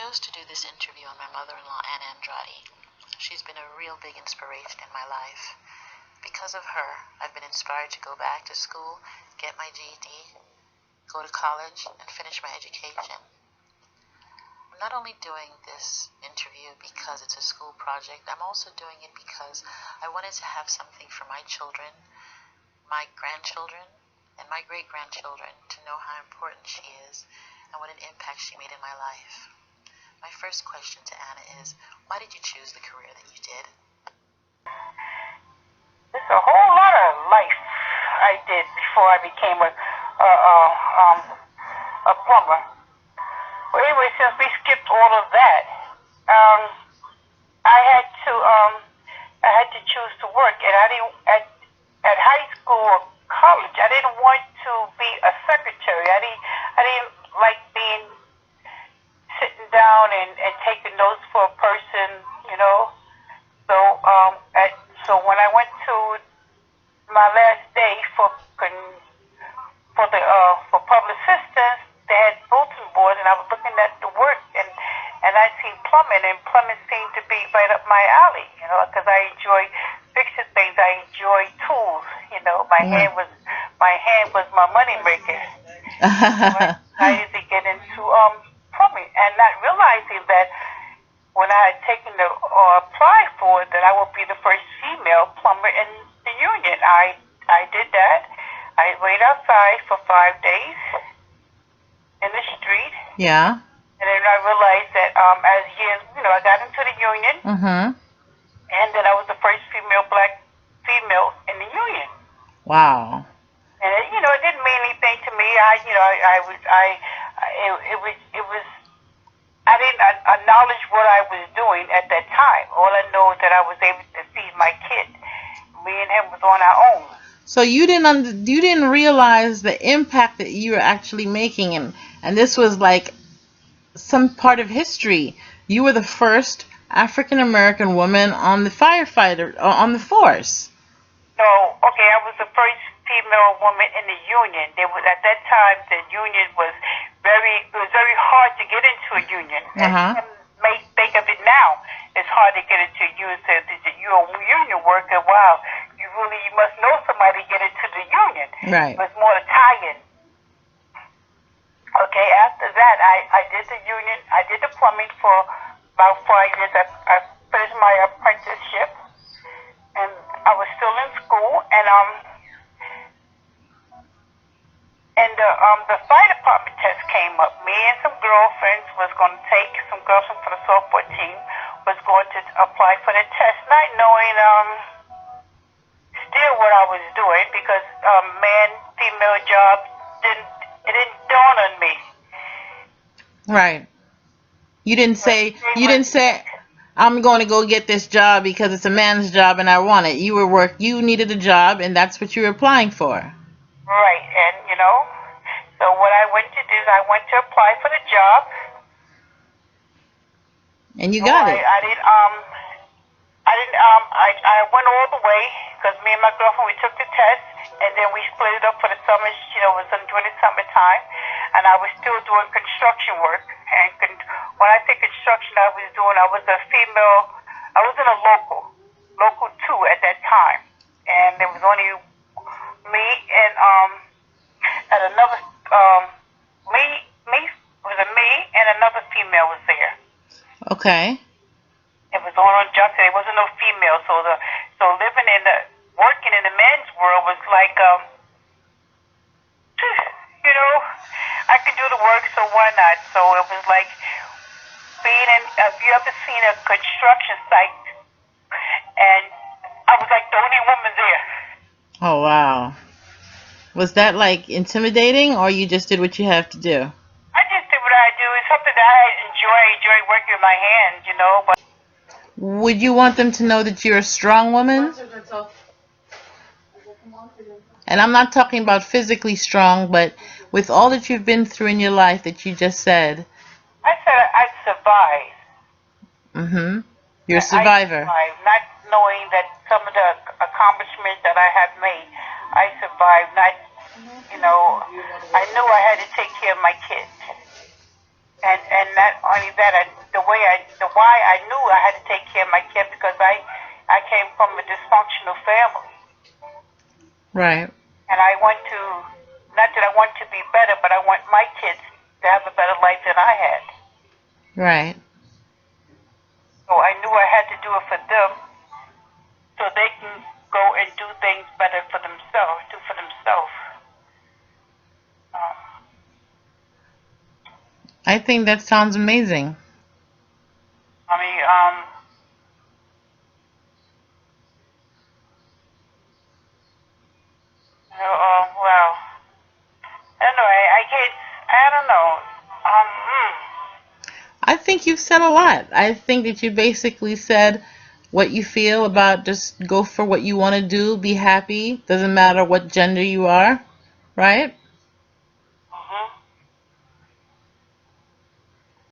chose to do this interview on my mother-in-law, Anna Andrade. She's been a real big inspiration in my life. Because of her, I've been inspired to go back to school, get my GED, go to college, and finish my education. I'm not only doing this interview because it's a school project, I'm also doing it because I wanted to have something for my children, my grandchildren, and my great-grandchildren to know how important she is and what an impact she made in my life. My first question to Anna is, why did you choose the career that you did? There's a whole lot of life I did before I became a plumber. Well, anyway, since we skipped all of that, I had to choose to work, and I didn't at high school or college. I didn't want to be a secretary. I didn't like being sitting down and taking notes for a person, you know. So when I went to my last day for public assistance, they had bulletin boards, and I was looking at the work, and I seen plumbing, and plumbing seemed to be right up my alley, you know, because I enjoy fixing things. I enjoy tools, you know. My hand was my money maker. I decided to get into plumbing, and not realizing that when I had taken the applied for it, that I would be the first female plumber in the union. I did that. I waited outside for 5 days in the street. Yeah. And then I realized that as years, you know, I got into the union, and then I was the first black female in the union. Wow. And it, you know, it didn't mean anything to me. I didn't acknowledge what I was doing at that time. All I know is that I was able to feed my kid. Me and him was on our own. So you didn't realize the impact that you were actually making, and this was like some part of history. You were the first African American woman on the on the force. No, okay, I was the first female woman in the union. There was, at that time, the union was it was very hard to get into a union. And may think of it now, it's hard to get into a union. So you're a union worker, wow, you must know somebody to get into the union. Right. It was more a tie-in. Okay, after that, I did the union, I did the plumbing for about 5 years. I finished my apprenticeship, and I was still in school, and the fire department test came up. Me and some girlfriends was going to take, some girlfriends for the softball team was going to apply for the test, not knowing still what I was doing, because man-female job didn't dawn on me. Right. You didn't say I'm going to go get this job because it's a man's job and I want it. You needed a job, and that's what you were applying for. Right, and you know, so what I went to do is I went to apply for the job. And you got it. I went all the way, because me and my girlfriend, we took the test, and then we split it up for the summer. You know, it was during the summertime, and I was still doing construction work. And when I say construction, I was a female. I was in a local 2 at that time, and there was only me and another me and another female was there. Okay. It was on Johnson. There wasn't no female, so working in the men's world was like, you know, I could do the work, so why not? So it was like being in. Have you ever seen a construction site? And I was like the only woman there. Oh wow. Was that like intimidating, or you just did what you have to do? I just did what I do. It's something that I enjoy. I enjoy working with my hands, you know. But would you want them to know that you're a strong woman? And I'm not talking about physically strong, but with all that you've been through in your life that you just said. I said I survived. You're a survivor. I survived, not knowing that some of the accomplishments that I have made, I survived. Not, you know, I knew I had to take care of my kids, and not only that, the why I knew I had to take care of my kid because I came from a dysfunctional family. Right. And I want to, not that I want to be better, but I want my kids to have a better life than I had. Right. So I knew I had to do it for them so they can go and do things better for themselves, do for themselves. I think that sounds amazing. I mean, well, anyway, I don't know. I think you've said a lot. I think that you basically said what you feel about just go for what you want to do, be happy, doesn't matter what gender you are, right?